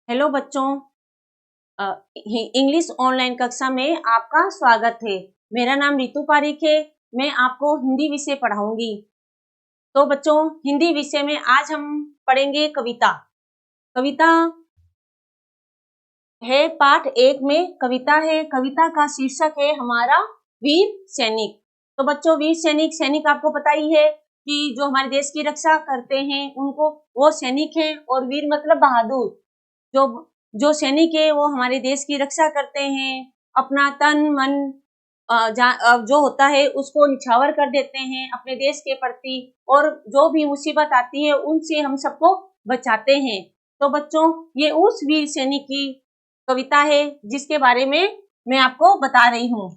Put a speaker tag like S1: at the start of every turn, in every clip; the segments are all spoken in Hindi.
S1: हेलो बच्चों, इंग्लिश ऑनलाइन कक्षा में आपका स्वागत है। मेरा नाम रितु पारिक है। मैं आपको हिंदी विषय पढ़ाऊंगी। तो बच्चों, हिंदी विषय में आज हम पढ़ेंगे कविता। कविता है पाठ 1 में कविता है। कविता का शीर्षक है हमारा वीर सैनिक। तो बच्चों, वीर सैनिक सैनिक आपको पता ही है कि जो हमारे देश की रक्षा करते हैं उनको वो सैनिक हैं, और वीर मतलब बहादुर। जो जो सैनिक है वो हमारे देश की रक्षा करते हैं, अपना तन मन जो होता है उसको निछावर कर देते हैं अपने देश के प्रति, और जो भी मुसीबत आती है उनसे हम सबको बचाते हैं। तो बच्चों, ये उस वीर सैनिक की कविता है जिसके बारे में मैं आपको बता रही हूँ।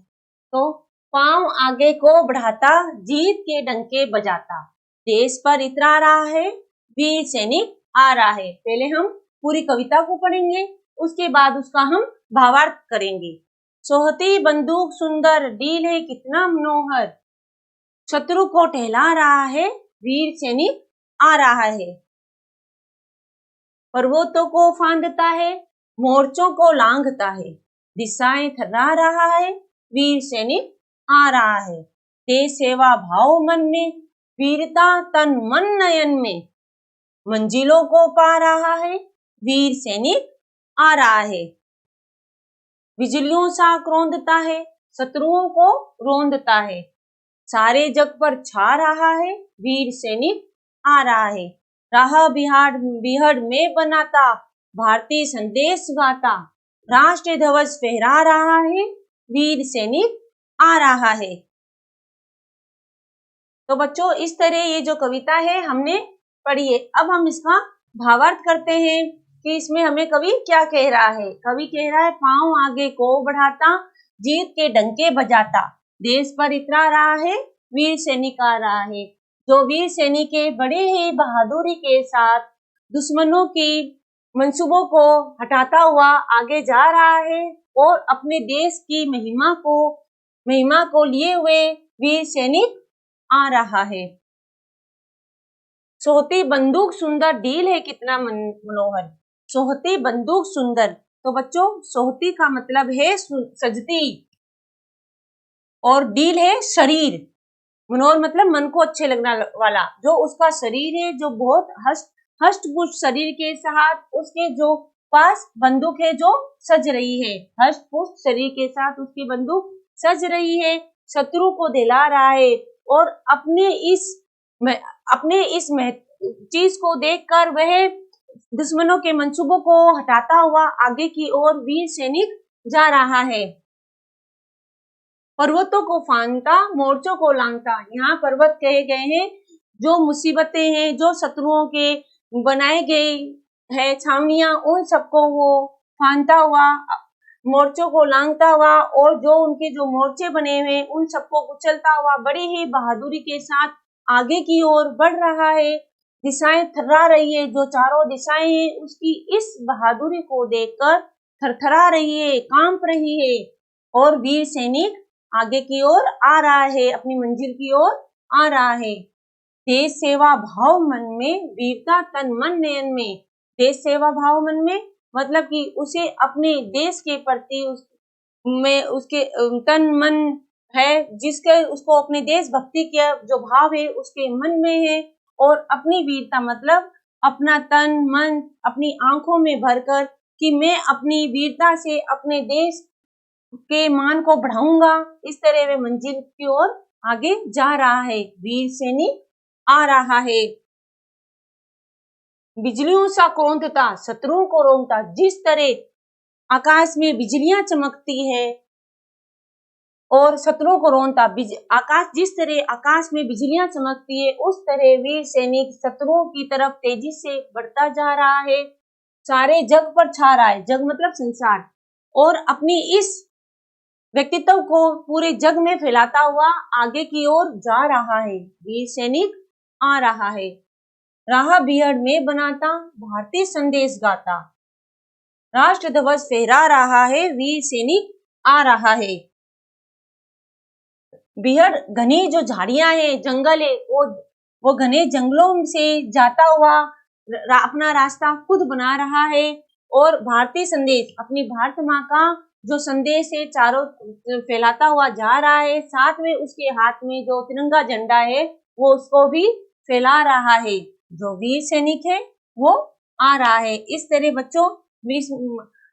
S1: तो पांव आगे को बढ़ाता, जीत के डंके बजाता, देश पर इतरा रहा है, वीर सैनिक आ रहा है। पहले हम पूरी कविता को पढ़ेंगे, उसके बाद उसका हम भावार्थ करेंगे। सोहती बंदूक सुंदर, डील है कितना मनोहर, शत्रु को टहला रहा है, वीर सैनिक आ रहा है। पर्वतों को फांदता है, मोर्चों को लांघता है, दिशाएं थर्रा रहा है, वीर सैनिक आ रहा है। देश सेवा भाव मन में, वीरता तन मन नयन में, मंजिलों को पा रहा है, वीर सैनिक आ रहा है। बिजलियों सा क्रोंदता है, शत्रुओं को रोंदता है, सारे जग पर छा रहा है, वीर सैनिक आ रहा है। राह बिहड़ में बनाता, भारतीय संदेश गाता, राष्ट्र ध्वज फहरा रहा है, वीर सैनिक आ रहा है। तो बच्चों, इस तरह ये जो कविता है हमने पढ़ी है। अब हम इसका भावार्थ करते हैं कि इसमें हमें कवि क्या कह रहा है। कवि कह रहा है, पांव आगे को बढ़ाता, जीत के डंके बजाता, देश पर इतरा रहा है, वीर सैनिक आ रहा है। जो वीर सैनिक है बड़े ही बहादुरी के साथ दुश्मनों की मंसूबों को हटाता हुआ आगे जा रहा है, और अपने देश की महिमा को लिए हुए वीर सैनिक आ रहा है। सोहती बंदूक सुंदर, डील है कितना मनोहर। सोहती बंदूक सुंदर, तो बच्चों सोहती का मतलब है सजती, और डील है शरीर, मनोहर मतलब मन को अच्छे लगने वाला। जो उसका शरीर है जो बहुत हष्ट पुष्ट शरीर के साथ उसके जो पास बंदूक है जो सज रही है, हष्ट पुष्ट शरीर के साथ उसकी बंदूक सज रही है, शत्रु को दिला रहा है। और अपने इस चीज को देखकर वह दुश्मनों के मंसूबों को हटाता हुआ आगे की ओर वीर सैनिक जा रहा है। पर्वतों को फांदता, मोर्चों को लांघता, यहाँ पर्वत कहे गए हैं जो मुसीबतें हैं, जो शत्रुओं के बनाए गए है छावनियां, उन सबको वो फांदता हुआ, मोर्चों को लांघता हुआ, और जो उनके जो मोर्चे बने हुए उन सबको कुचलता हुआ बड़ी ही बहादुरी के साथ आगे की ओर बढ़ रहा है। दिशाएं थर्रा रही है, जो चारों दिशाएं हैं उसकी इस बहादुरी को देखकर थरथरा रही है, कांप रही है, और वीर सैनिक आगे की ओर आ रहा है, अपनी मंजिल की ओर आ रहा है। देश सेवा भाव मन में, वीरता तन मन नयन में। देश सेवा भाव मन में मतलब कि उसे अपने देश के प्रति उसके तन मन है, जिसके उसको अपने देशभक्ति के जो भाव है उसके मन में है। और अपनी वीरता मतलब अपना तन मन अपनी आंखों में भरकर कि मैं अपनी वीरता से अपने देश के मान को बढ़ाऊंगा, इस तरह वे मंजिल की ओर आगे जा रहा है। वीर सैनिक आ रहा है। बिजलियों सा क्रोंदता, शत्रुओं को रोंदता, जिस तरह आकाश में बिजलियां चमकती है और शत्रुओं को रोंदता, आकाश जिस तरह आकाश में बिजलियां चमकती है उस तरह वीर सैनिक शत्रुओं की तरफ तेजी से बढ़ता जा रहा है, सारे जग पर छा रहा है, जग मतलब संसार, और अपनी इस व्यक्तित्व को पूरे जग में फैलाता हुआ आगे की ओर जा रहा है। वीर सैनिक आ रहा है। राह बिहड़ में बनाता, भारतीय संदेश गाता, राष्ट्र ध्वज फहरा रहा है, वीर सैनिक आ रहा है। बिहड़ घनी जो झाड़ियां हैं, जंगल है, वो घने जंगलों से जाता हुआ अपना रास्ता खुद बना रहा है, और भारतीय संदेश, अपनी भारत माँ का जो संदेश है चारों फैलाता हुआ जा रहा है। साथ में उसके हाथ में जो तिरंगा झंडा है वो उसको भी फैला रहा है। जो वीर सैनिक है वो आ रहा है। इस तरह बच्चों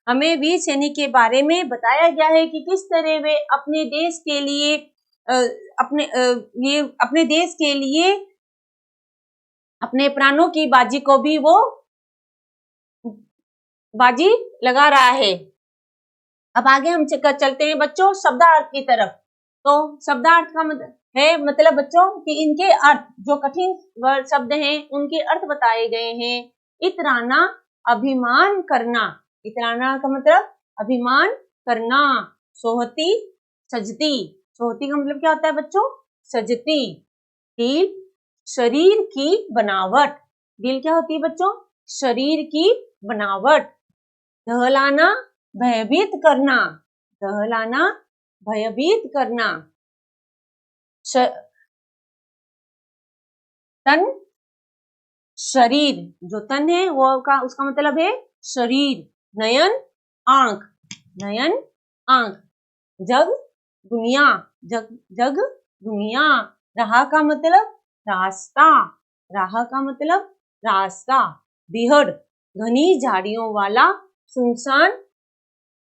S1: हमें वीर सैनिक के बारे में बताया गया है कि किस तरह वे अपने देश के लिए अपने देश के लिए अपने प्राणों की बाजी को भी वो बाजी लगा रहा है। अब आगे हम चलते हैं बच्चों शब्दार्थ की तरफ। तो शब्दार्थ का मतलब बच्चों कि इनके अर्थ, जो कठिन शब्द हैं उनके अर्थ बताए गए हैं। इतराना अभिमान करना, इतराना का मतलब अभिमान करना। सोहती सजती, सोहती का मतलब क्या होता है बच्चों? सजती। दिल शरीर की बनावट, दिल क्या होती है बच्चों? शरीर की बनावट। दहलाना भयभीत करना, दहलाना भयभीत करना। तन शरीर, जो तन है वो उसका मतलब है शरीर। नयन आंख, नयन आंख। जग दुनिया, जग दुनिया। राह का मतलब रास्ता, राह का मतलब रास्ता। बिहड़ घनी झाड़ियों वाला सुनसान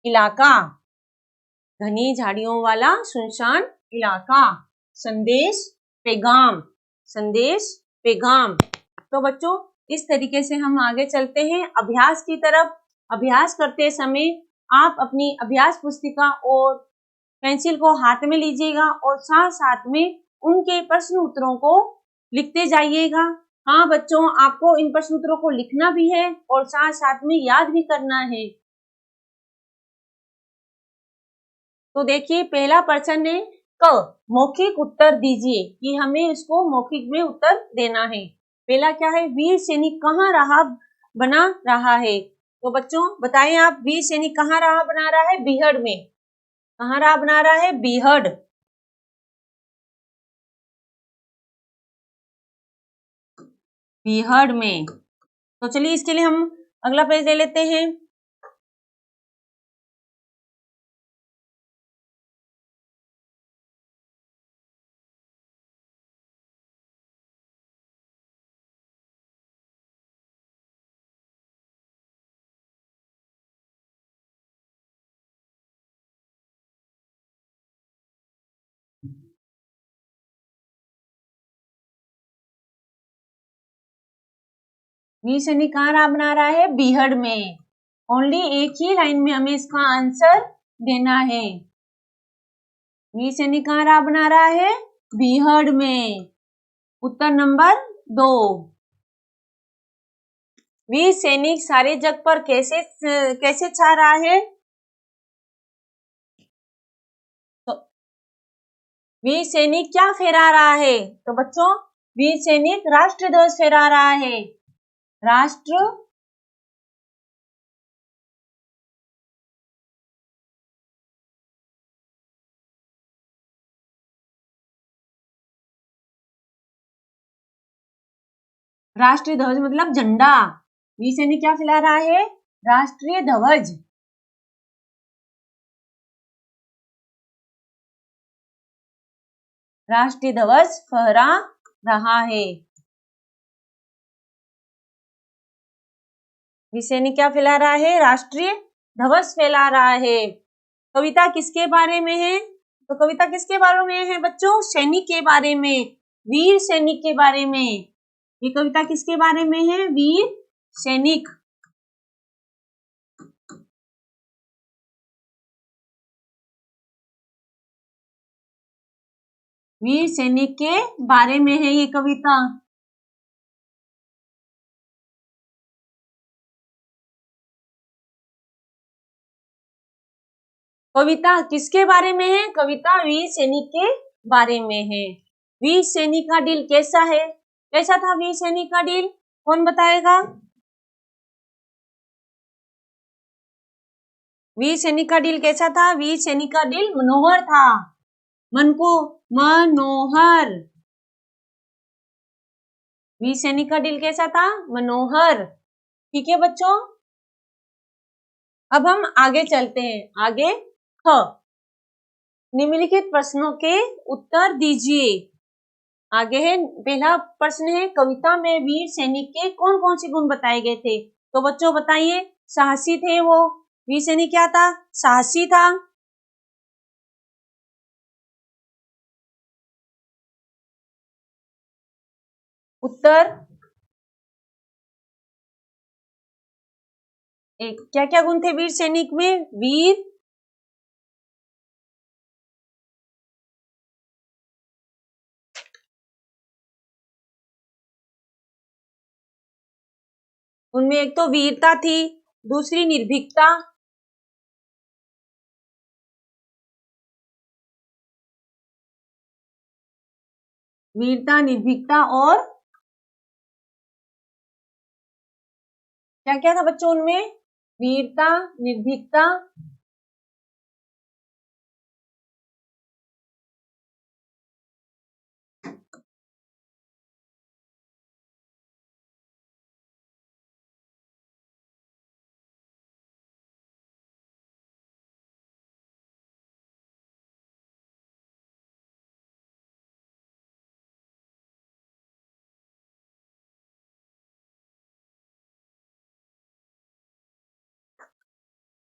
S1: इलाका, घनी झाड़ियों वाला सुनसान इलाका। संदेश पैगाम, संदेश पैगाम। तो बच्चों इस तरीके से हम आगे चलते हैं अभ्यास की तरफ। अभ्यास करते समय आप अपनी अभ्यास पुस्तिका और पेंसिल को हाथ में लीजिएगा और साथ साथ में उनके प्रश्न उत्तरों को लिखते जाइएगा। हाँ बच्चों, आपको इन प्रश्न उत्तरों को लिखना भी है और साथ साथ में याद भी करना है। तो देखिए पहला प्रश्न है क, मौखिक उत्तर दीजिए, कि हमें इसको मौखिक में उत्तर देना है। पहला क्या है? वीर सैनिक कहाँ राह बना रहा है? तो बच्चों बताएं आप, वीर सैनिक कहाँ राह बना रहा है? बिहड़ में। कहाँ राह बना रहा है? बिहड़। बिहड़ में। तो चलिए इसके लिए हम अगला पेज ले लेते हैं। वीर सैनिक कहाँ राह बना रहा है? बिहड़ में। ओनली एक ही लाइन में हमें इसका आंसर देना है। वीर सैनिक कहाँ राह बना रहा है? बिहड़ में। उत्तर नंबर 2। वीर सैनिक सारे जग पर कैसे छा रहा है? तो वीर सैनिक क्या फहरा रहा है? तो बच्चों वीर सैनिक राष्ट्र ध्वज फहरा रहा है। राष्ट्र राष्ट्रीय ध्वज मतलब झंडा। वीर सैनिक क्या फैला रहा है? राष्ट्रीय ध्वज। राष्ट्रीय ध्वज फहरा रहा है। वीर सैनिक क्या फैला रहा है? राष्ट्रीय ध्वज फैला रहा है। कविता किसके बारे में है? तो कविता किसके बारे में है बच्चों? सैनिक के बारे में, वीर सैनिक के बारे में। ये कविता किसके बारे में है? वीर सैनिक। वीर सैनिक के बारे में है ये कविता। कविता किसके बारे में है? कविता वीर सैनिक के बारे में है। वीर सैनिक का दिल कैसा है? कैसा था वीर सैनिक का दिल? कौन बताएगा? वीर सैनिक का दिल कैसा था? वीर सैनिक का दिल मनोहर था। मन को मनोहर। वीर सैनिक का दिल कैसा था? मनोहर। ठीक है बच्चों। अब हम आगे चलते हैं। आगे ख, निम्नलिखित प्रश्नों के उत्तर दीजिए। आगे है, पहला प्रश्न है, कविता में वीर सैनिक के कौन कौन से गुण बताए गए थे? तो बच्चों बताइए। साहसी थे वो। वीर सैनिक क्या था? साहसी था। उत्तर एक, क्या क्या गुण थे वीर सैनिक में? वीर, उनमें एक तो वीरता थी, दूसरी निर्भीकता, वीरता, निर्भीकता और क्या क्या था बच्चों उनमें? वीरता, निर्भीकता,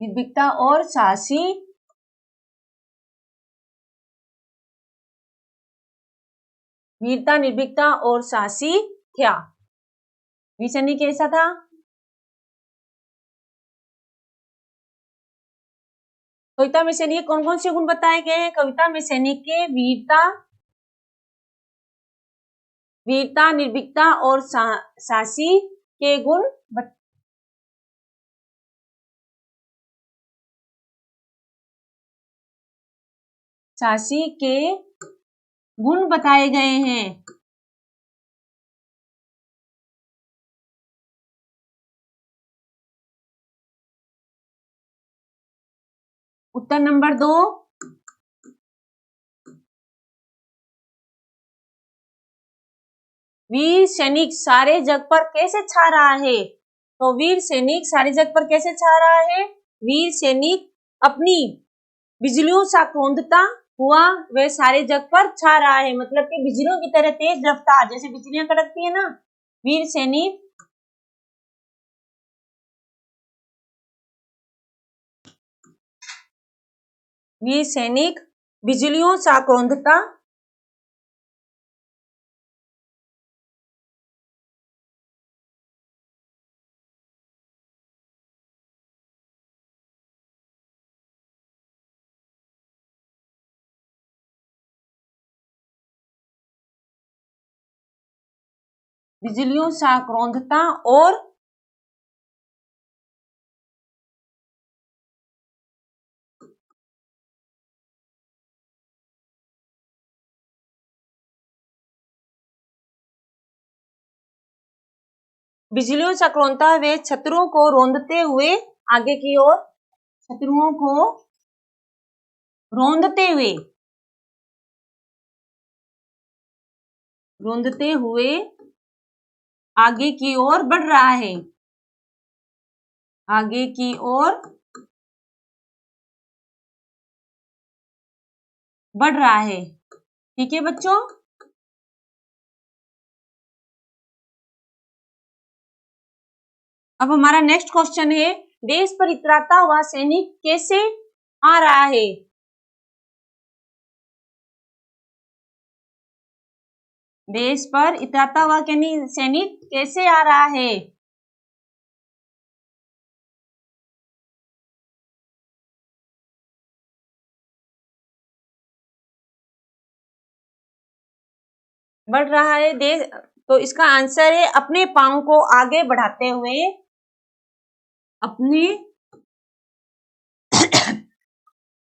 S1: निर्भीकता और साहसी, वीरता, निर्भीकता और साहसी क्या? वीर सैनिक कैसा था? कविता में सैनिक कौन कौन से गुण बताए गए हैं? कविता में सैनिक के वीरता, वीरता, निर्भीकता और साहसी के गुण साहसी के गुण बताए गए हैं। उत्तर नंबर 2, वीर सैनिक सारे जग पर कैसे छा रहा है? तो वीर सैनिक सारे जग पर कैसे छा रहा है? वीर सैनिक अपनी बिजलियों सा कौंधता हुआ वह सारे जग पर छा रहा है। मतलब कि बिजलियों की तरह तेज रफ्तार, जैसे बिजलियां कड़कती है ना, वीर सैनिक बिजलियों सा कौंधता बिजलियों सा कौंधता और बिजलियों सा कौंधता वे शत्रुओं को रौंदते हुए आगे की ओर, शत्रुओं को रौंदते हुए आगे की ओर बढ़ रहा है। आगे की ओर बढ़ रहा है। ठीक है बच्चों। अब हमारा नेक्स्ट क्वेश्चन है, देश पर इतराता हुआ सैनिक कैसे आ रहा है? देश पर इतराता हुआ सैनिक कैसे आ रहा है? बढ़ रहा है देश, तो इसका आंसर है अपने पांव को आगे बढ़ाते हुए, अपने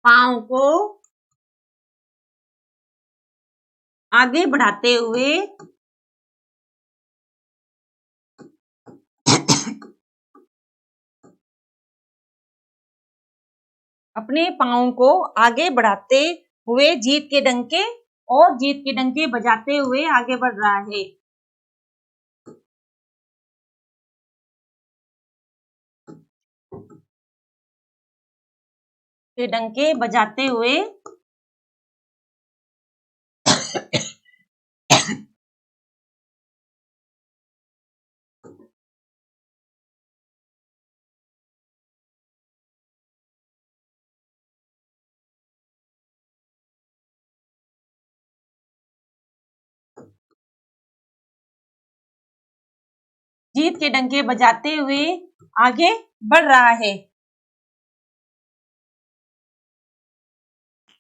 S1: पांव को आगे बढ़ाते हुए अपने पांव को आगे बढ़ाते हुए जीत के डंके बजाते हुए आगे बढ़ रहा है। के डंके बजाते हुए जीत के डंके बजाते हुए आगे बढ़ रहा है।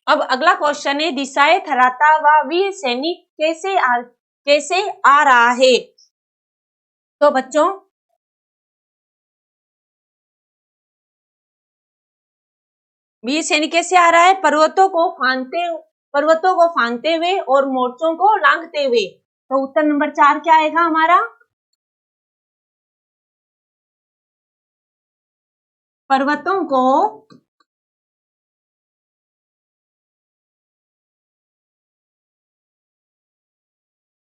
S1: अब अगला क्वेश्चन है, दिशाएं थराता व वीर सैनिक कैसे आ रहा है। तो बच्चों वीर सैनिक कैसे आ रहा है, पर्वतों को फांदते हुए और मोर्चों को लांघते हुए। तो उत्तर नंबर 4 क्या आएगा हमारा, पर्वतों को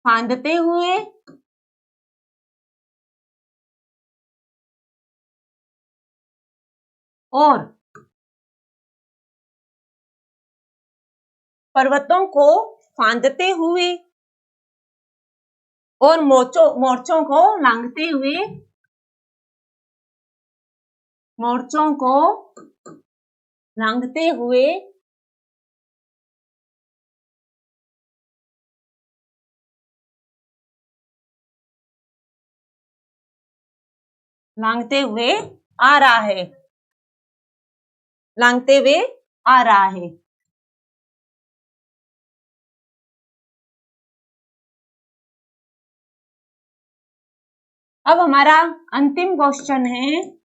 S1: फांदते हुए और पर्वतों को फांदते हुए और मोर्चों को लांघते हुए, मोर्चों को लांघते हुए लांघते हुए आ रहा है, लांघते हुए आ रहा है। अब हमारा अंतिम क्वेश्चन है,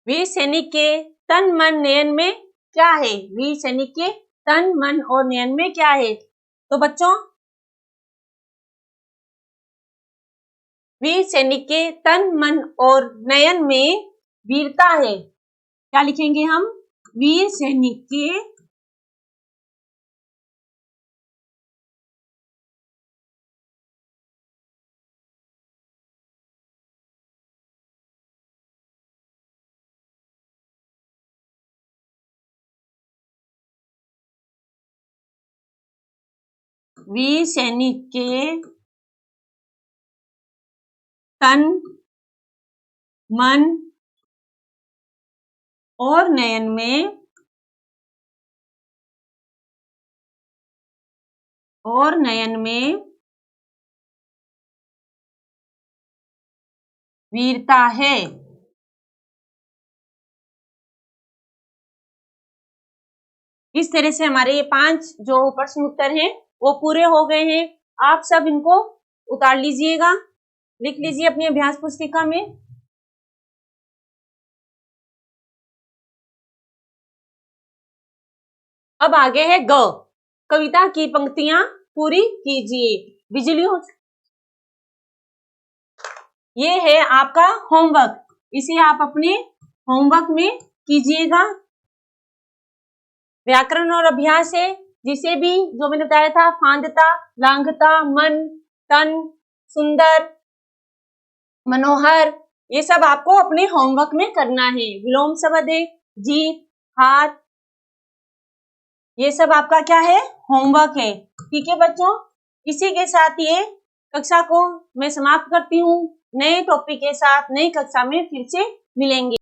S1: वीर सैनिक के तन मन नयन में क्या है। वीर सैनिक के तन मन और नयन में क्या है। तो बच्चों वीर सैनिक के तन मन और नयन में वीरता है। क्या लिखेंगे हम, वीर सैनिक के वीर सैनिक के तन मन और नयन में वीरता है। इस तरह से हमारे ये 5 जो प्रश्न उत्तर हैं वो पूरे हो गए हैं। आप सब इनको उतार लीजिएगा, लिख लीजिए अपनी अभ्यास पुस्तिका में। अब आगे है ग, कविता की पंक्तियां पूरी कीजिए। बिजलियों, ये है आपका होमवर्क, इसे आप अपने होमवर्क में कीजिएगा। व्याकरण और अभ्यास है, जिसे भी जो मैंने बताया था, फांदता, लांघता, मन, तन, सुंदर, मनोहर, ये सब आपको अपने होमवर्क में करना है। विलोम शब्द है, जीत, हाथ, ये सब आपका क्या है, होमवर्क है। ठीक है बच्चों, इसी के साथ ये कक्षा को मैं समाप्त करती हूँ। नए टॉपिक के साथ नई कक्षा में फिर से मिलेंगे।